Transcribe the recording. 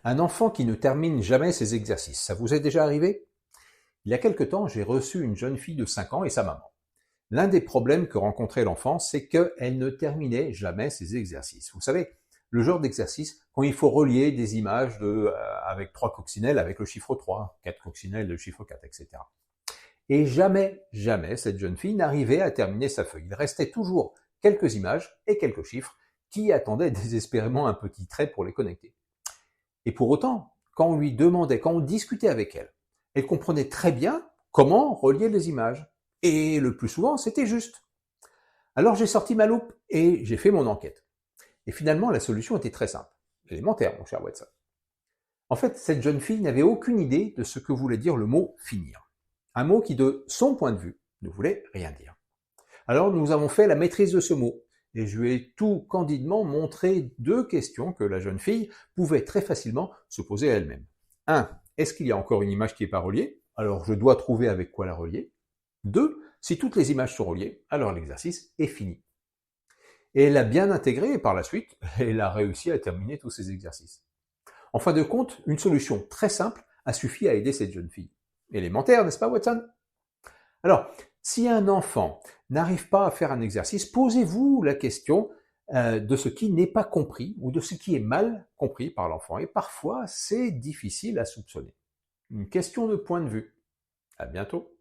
Un enfant qui ne termine jamais ses exercices, ça vous est déjà arrivé? Il y a quelque temps, j'ai reçu une jeune fille de 5 ans et sa maman. L'un des problèmes que rencontrait l'enfant, c'est qu'elle ne terminait jamais ses exercices. Vous savez, le genre d'exercice quand il faut relier des images avec 3 coccinelles avec le chiffre 3, 4 coccinelles, le chiffre 4, etc. Et jamais cette jeune fille n'arrivait à terminer sa feuille. Il restait toujours quelques images et quelques chiffres qui attendaient désespérément un petit trait pour les connecter. Et pour autant, quand on lui demandait, quand on discutait avec elle, elle comprenait très bien comment relier les images. Et le plus souvent, c'était juste. Alors j'ai sorti ma loupe et j'ai fait mon enquête. Et finalement, la solution était très simple. Élémentaire, mon cher Watson. En fait, cette jeune fille n'avait aucune idée de ce que voulait dire le mot finir. Un mot qui, de son point de vue, ne voulait rien dire. Alors nous avons fait la maîtrise de ce mot. Et je lui ai tout candidement montré 2 questions que la jeune fille pouvait très facilement se poser à elle-même. 1. Est-ce qu'il y a encore une image qui n'est pas reliée? Alors je dois trouver avec quoi la relier. 2. Si toutes les images sont reliées, alors l'exercice est fini. Et elle a bien intégré et par la suite, elle a réussi à terminer tous ses exercices. En fin de compte, une solution très simple a suffi à aider cette jeune fille. Élémentaire, n'est-ce pas, Watson? Alors, si un enfant n'arrive pas à faire un exercice, posez-vous la question de ce qui n'est pas compris ou de ce qui est mal compris par l'enfant. Et parfois, c'est difficile à soupçonner. Une question de point de vue. À bientôt.